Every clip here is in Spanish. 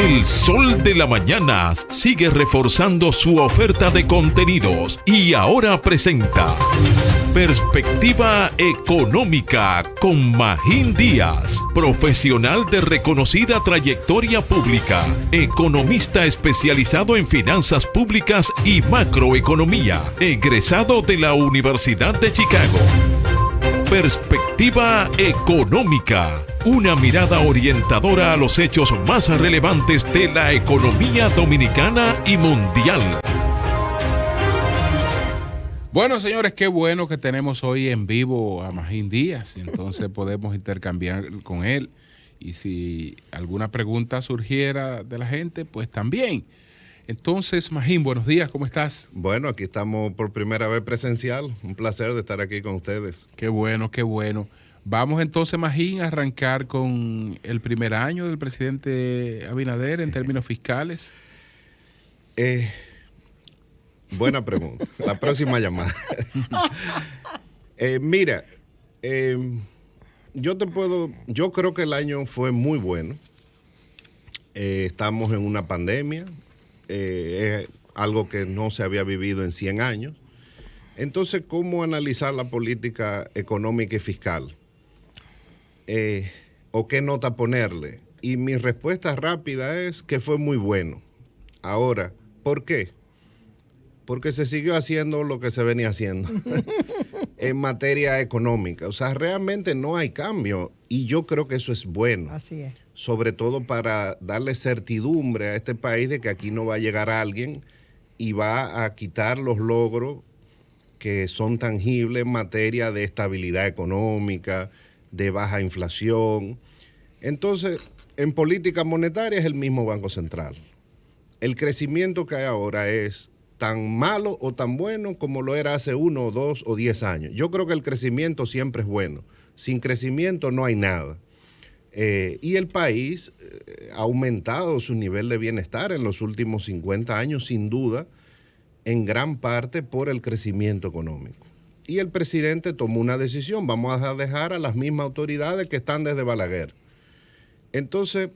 El Sol de la Mañana sigue reforzando su oferta de contenidos y ahora presenta Perspectiva Económica con Magín Díaz, profesional de reconocida trayectoria pública, economista especializado en finanzas públicas y macroeconomía, egresado de la Universidad de Chicago. Perspectiva Económica, una mirada orientadora a los hechos más relevantes de la economía dominicana y mundial. Bueno, señores, qué bueno que tenemos hoy en vivo a Magín Díaz, entonces podemos intercambiar con él y si alguna pregunta surgiera de la gente, pues también. Entonces, Magín, buenos días, ¿cómo estás? Bueno, aquí estamos por primera vez presencial, un placer de estar aquí con ustedes. Qué bueno, qué bueno. Vamos entonces, Magín, a arrancar con el primer año del presidente Abinader en términos fiscales. Buena pregunta. La próxima llamada. Mira, yo creo que el año fue muy bueno. Estamos en una pandemia, es algo que no se había vivido en 100 años. Entonces, ¿cómo analizar la política económica y fiscal? ¿O qué nota ponerle? Y mi respuesta rápida es que fue muy bueno. Ahora, ¿por qué? Porque se siguió haciendo lo que se venía haciendo en materia económica. O sea, realmente no hay cambio y yo creo que eso es bueno. Así es. Sobre todo para darle certidumbre a este país de que aquí no va a llegar alguien y va a quitar los logros que son tangibles en materia de estabilidad económica, de baja inflación. Entonces, en política monetaria es el mismo Banco Central. El crecimiento que hay ahora es tan malo o tan bueno como lo era hace 1, 2 o 10 años. Yo creo que el crecimiento siempre es bueno. Sin crecimiento no hay nada. Y el país ha aumentado su nivel de bienestar en los últimos 50 años, sin duda, en gran parte por el crecimiento económico. Y el presidente tomó una decisión, vamos a dejar a las mismas autoridades que están desde Balaguer. Entonces,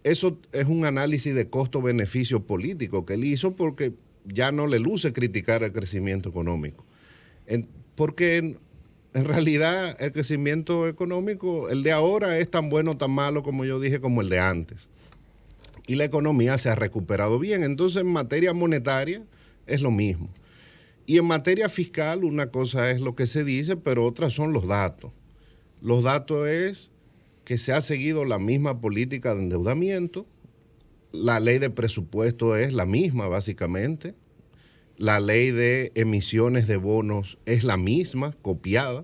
eso es un análisis de costo-beneficio político que él hizo porque ya no le luce criticar el crecimiento económico. Porque en realidad el crecimiento económico, el de ahora es tan bueno, tan malo, como yo dije, como el de antes. Y la economía se ha recuperado bien. Entonces, en materia monetaria es lo mismo. Y en materia fiscal, una cosa es lo que se dice, pero otra son los datos. Los datos es que se ha seguido la misma política de endeudamiento, la ley de presupuesto es la misma básicamente, la ley de emisiones de bonos es la misma, copiada,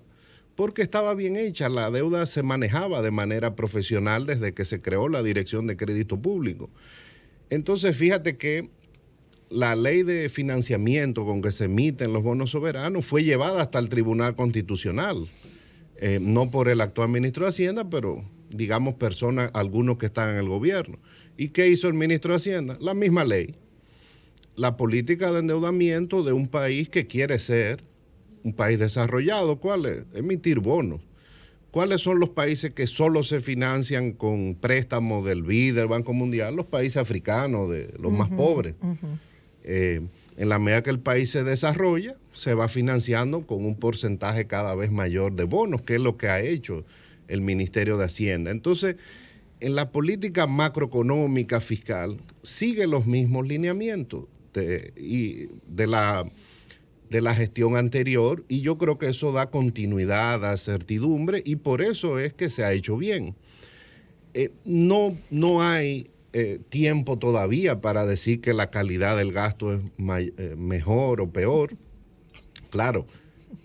porque estaba bien hecha, la deuda se manejaba de manera profesional desde que se creó la Dirección de Crédito Público. Entonces fíjate que la ley de financiamiento con que se emiten los bonos soberanos fue llevada hasta el Tribunal Constitucional, no por el actual ministro de Hacienda, pero digamos personas, algunos que están en el gobierno. ¿Y qué hizo el ministro de Hacienda? La misma ley. La política de endeudamiento de un país que quiere ser un país desarrollado, ¿cuál es? Emitir bonos. ¿Cuáles son los países que solo se financian con préstamos del BID, del Banco Mundial? Los países africanos, de los más pobres. En la medida que el país se desarrolla, se va financiando con un porcentaje cada vez mayor de bonos, que es lo que ha hecho el Ministerio de Hacienda. Entonces, en la política macroeconómica fiscal sigue los mismos lineamientos de la gestión anterior y yo creo que eso da continuidad, da certidumbre y por eso es que se ha hecho bien. No hay tiempo todavía para decir que la calidad del gasto es mejor o peor. Claro,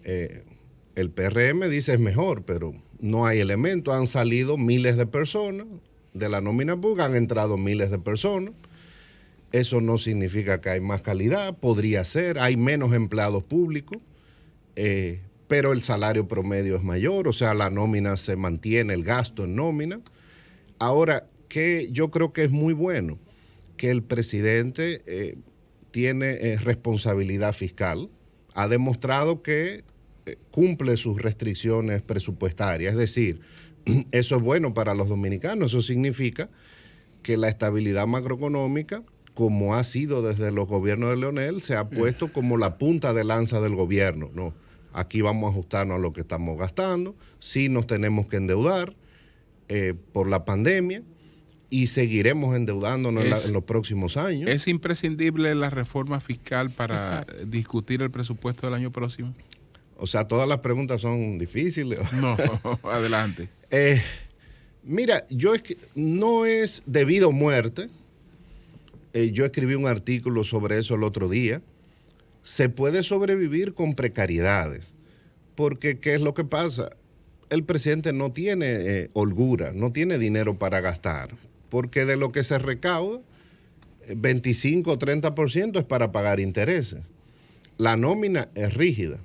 el PRM dice es mejor, pero no hay elementos. Han salido miles de personas de la nómina pública, han entrado miles de personas. Eso no significa que hay más calidad, podría ser, hay menos empleados públicos, pero el salario promedio es mayor, o sea, la nómina se mantiene, el gasto en nómina. Ahora, que yo creo que es muy bueno que el presidente tiene responsabilidad fiscal, ha demostrado que cumple sus restricciones presupuestarias, es decir, eso es bueno para los dominicanos, eso significa que la estabilidad macroeconómica, como ha sido desde los gobiernos de Leonel, se ha puesto como la punta de lanza del gobierno. No, aquí vamos a ajustarnos a lo que estamos gastando, sí nos tenemos que endeudar por la pandemia y seguiremos endeudándonos en los próximos años. ¿Es imprescindible la reforma fiscal para discutir el presupuesto del año próximo? O sea, todas las preguntas son difíciles. No, adelante. Mira, no es debido a muerte. Yo escribí un artículo sobre eso el otro día. Se puede sobrevivir con precariedades. Porque, ¿qué es lo que pasa? El presidente no tiene holgura, no tiene dinero para gastar. Porque de lo que se recauda, 25 o 30% es para pagar intereses. La nómina es rígida.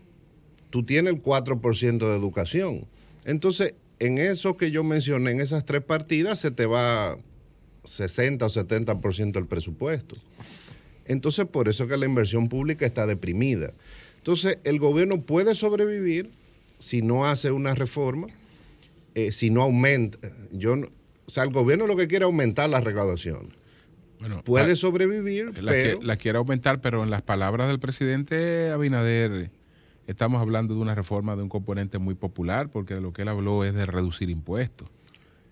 Tú tienes el 4% de educación. Entonces, en eso que yo mencioné, en esas 3 partidas, se te va 60 o 70% del presupuesto. Entonces, por eso es que la inversión pública está deprimida. Entonces, el gobierno puede sobrevivir si no hace una reforma, si no aumenta. O sea, el gobierno lo que quiere es aumentar la recaudación. Bueno, puede sobrevivir, pero... La quiere aumentar, pero en las palabras del presidente Abinader, estamos hablando de una reforma de un componente muy popular, porque de lo que él habló es de reducir impuestos.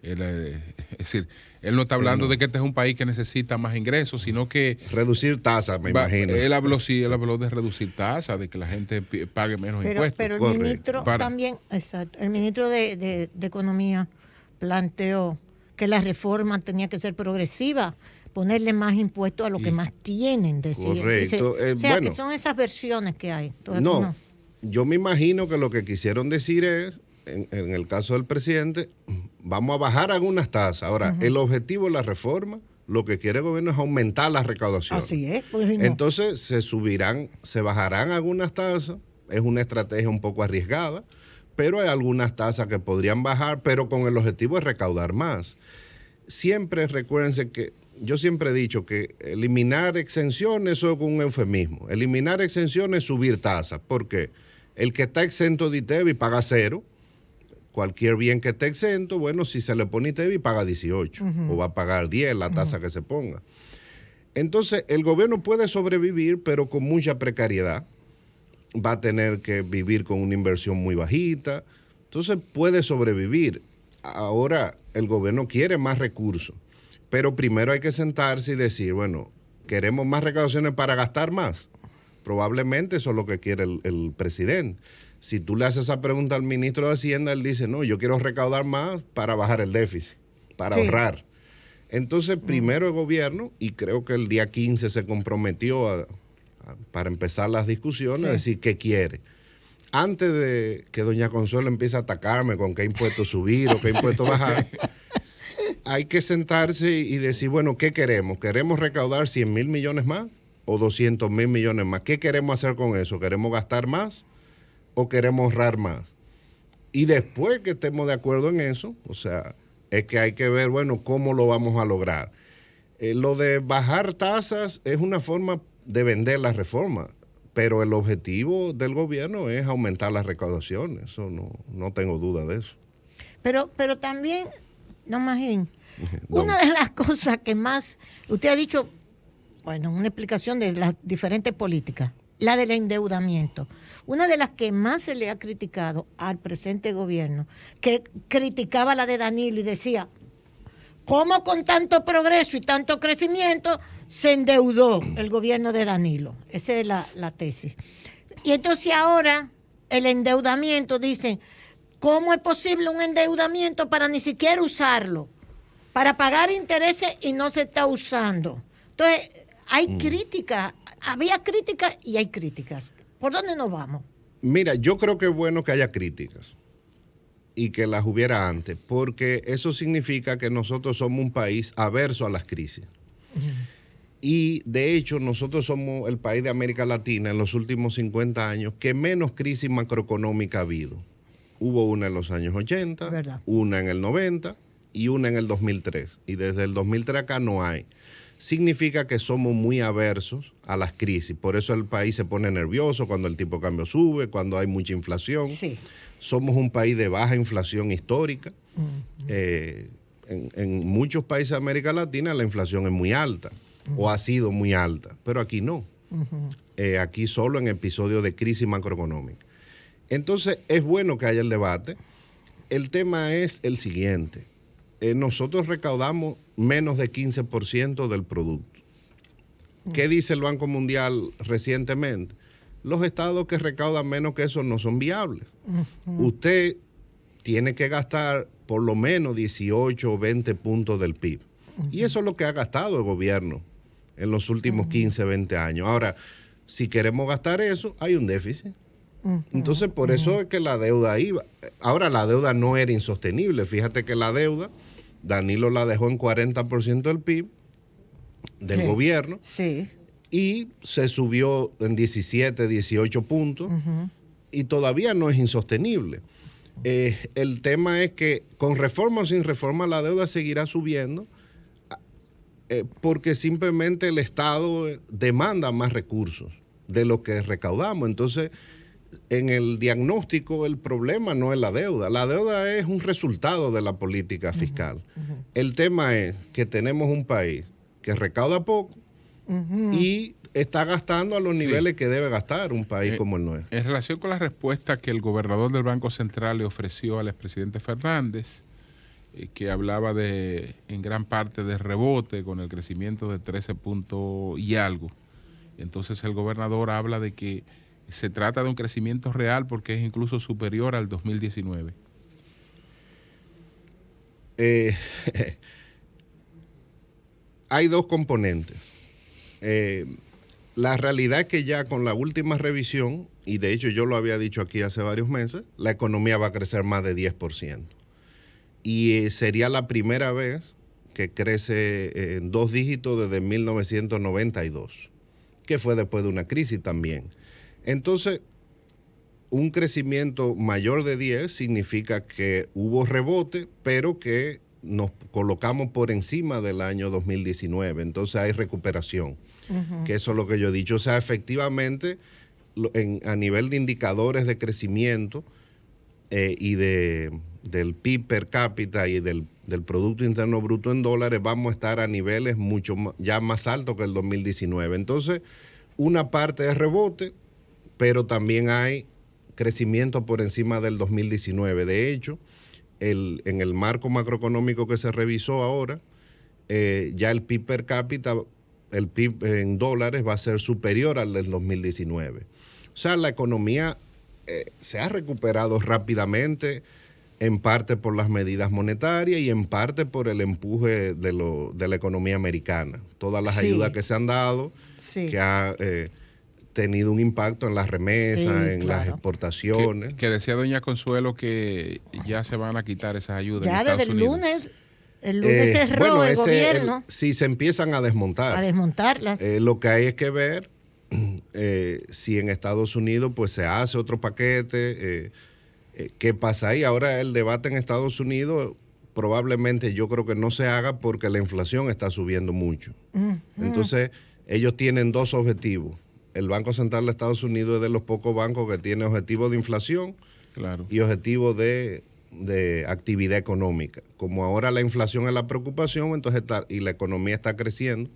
Es decir, él no está hablando de que este es un país que necesita más ingresos, sino que... Reducir tasas, me imagino. Él habló de reducir tasas, de que la gente pague menos impuestos. Pero el ministro también, exacto, el ministro de Economía planteó que la reforma tenía que ser progresiva, ponerle más impuestos a los que más tienen. Correcto. O sea, que son esas versiones que hay. No, yo me imagino que lo que quisieron decir es, en el caso del presidente, vamos a bajar algunas tasas. Ahora, el objetivo de la reforma, lo que quiere el gobierno es aumentar la recaudación. Así es. Pues, no. Entonces, se bajarán algunas tasas. Es una estrategia un poco arriesgada, pero hay algunas tasas que podrían bajar, pero con el objetivo de recaudar más. Siempre recuérdense que yo siempre he dicho que eliminar exenciones eso es un eufemismo. Eliminar exenciones es subir tasas. ¿Por qué? El que está exento de ITEVI paga 0. Cualquier bien que esté exento, bueno, si se le pone ITEVI paga 18 o va a pagar 10 la tasa que se ponga. Entonces, el gobierno puede sobrevivir, pero con mucha precariedad. Va a tener que vivir con una inversión muy bajita. Entonces, puede sobrevivir. Ahora, el gobierno quiere más recursos, pero primero hay que sentarse y decir, bueno, ¿queremos más recaudaciones para gastar más? Probablemente eso es lo que quiere el presidente. Si tú le haces esa pregunta al ministro de Hacienda, él dice, no, yo quiero recaudar más para bajar el déficit, para ahorrar. Entonces, primero el gobierno, y creo que el día 15 se comprometió para empezar las discusiones, a decir qué quiere. Antes de que doña Consuelo empiece a atacarme con qué impuesto subir o qué impuesto bajar, hay que sentarse y decir, bueno, ¿qué queremos? ¿Queremos recaudar 100,000 millones más o 200,000 millones más? ¿Qué queremos hacer con eso? ¿Queremos gastar más o queremos ahorrar más? Y después que estemos de acuerdo en eso, o sea, es que hay que ver, bueno, cómo lo vamos a lograr. Lo de bajar tasas es una forma de vender la reforma, pero el objetivo del gobierno es aumentar las recaudaciones. Eso no tengo duda de eso. Pero también, don Magín, una de las cosas que más, usted ha dicho, bueno, una explicación de las diferentes políticas, la del endeudamiento. Una de las que más se le ha criticado al presente gobierno, que criticaba la de Danilo y decía, ¿cómo con tanto progreso y tanto crecimiento se endeudó el gobierno de Danilo? Esa es la tesis. Y entonces ahora el endeudamiento, dicen, ¿cómo es posible un endeudamiento para ni siquiera usarlo? Para pagar intereses y no se está usando. Entonces, hay críticas, había críticas y hay críticas. ¿Por dónde nos vamos? Mira, yo creo que es bueno que haya críticas y que las hubiera antes, porque eso significa que nosotros somos un país averso a las crisis. Y de hecho, nosotros somos el país de América Latina en los últimos 50 años que menos crisis macroeconómica ha habido. Hubo una en los años 80, ¿verdad? Una en el 90 y una en el 2003. Y desde el 2003 acá no hay. Significa que somos muy aversos a las crisis. Por eso el país se pone nervioso cuando el tipo de cambio sube, cuando hay mucha inflación. Sí. Somos un país de baja inflación histórica. en muchos países de América Latina la inflación es muy alta o ha sido muy alta, pero aquí no. Aquí solo en episodios de crisis macroeconómica. Entonces es bueno que haya el debate. El tema es el siguiente. Nosotros recaudamos menos de 15% del producto. ¿Qué dice el Banco Mundial recientemente? Los estados que recaudan menos que eso no son viables. Usted tiene que gastar por lo menos 18 o 20 puntos del PIB. Y eso es lo que ha gastado el gobierno en los últimos 15, 20 años. Ahora, si queremos gastar eso, hay un déficit. Entonces, por eso es que la deuda iba. Ahora, la deuda no era insostenible. Fíjate que la deuda, Danilo la dejó en 40% del PIB del gobierno. Sí. Y se subió en 17, 18 puntos. Y todavía no es insostenible. El tema es que con reforma o sin reforma la deuda seguirá subiendo porque simplemente el Estado demanda más recursos de lo que recaudamos. Entonces, en el diagnóstico el problema no es la deuda es un resultado de la política fiscal. El tema es que tenemos un país que recauda poco y está gastando a los niveles que debe gastar un país como el nuestro. En relación con la respuesta que el gobernador del Banco Central le ofreció al expresidente Fernández, que hablaba en gran parte de rebote con el crecimiento de 13 puntos y algo. Entonces el gobernador habla de que se trata de un crecimiento real porque es incluso superior al 2019. Hay dos componentes. La realidad es que ya con la última revisión, y de hecho yo lo había dicho aquí hace varios meses, la economía va a crecer más de 10%. Y sería la primera vez que crece en 2 dígitos desde 1992, que fue después de una crisis también. Entonces, un crecimiento mayor de 10 significa que hubo rebote, pero que nos colocamos por encima del año 2019. Entonces hay recuperación, que eso es lo que yo he dicho. O sea, efectivamente, a nivel de indicadores de crecimiento y del PIB per cápita y del Producto Interno Bruto en dólares, vamos a estar a niveles mucho ya más altos que el 2019. Entonces, una parte es rebote, pero también hay crecimiento por encima del 2019. De hecho, en el marco macroeconómico que se revisó ahora, ya el PIB per cápita, el PIB en dólares va a ser superior al del 2019. O sea, la economía se ha recuperado rápidamente, en parte por las medidas monetarias y en parte por el empuje de la economía americana. Todas las ayudas que se han dado, que ha tenido un impacto en las remesas, en las exportaciones. Que decía doña Consuelo que ya se van a quitar esas ayudas. Ya desde el lunes. El lunes cerró el gobierno. Si se empiezan a desmontar. A desmontarlas. Lo que hay es que ver si en Estados Unidos pues se hace otro paquete. ¿Qué pasa ahí? Ahora el debate en Estados Unidos probablemente yo creo que no se haga porque la inflación está subiendo mucho. Entonces ellos tienen dos objetivos. El Banco Central de Estados Unidos es de los pocos bancos que tiene objetivos de inflación y objetivos de actividad económica. Como ahora la inflación es la preocupación, entonces y la economía está creciendo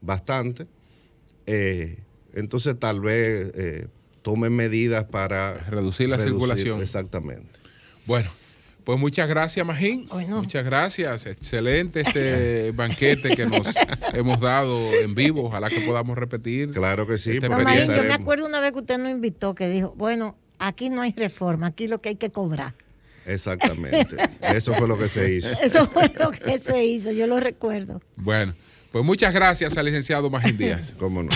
bastante, entonces tal vez tomen medidas para reducir la circulación. Exactamente. Bueno, pues muchas gracias, Magín. Muchas gracias. Excelente este banquete que nos hemos dado en vivo. Ojalá que podamos repetir. Claro que sí. Magín, yo me acuerdo una vez que usted nos invitó que dijo, bueno, aquí no hay reforma, aquí lo que hay que cobrar. Exactamente. Eso fue lo que se hizo. Eso fue lo que se hizo, yo lo recuerdo. Bueno, pues muchas gracias al licenciado Magín Díaz. Cómo no.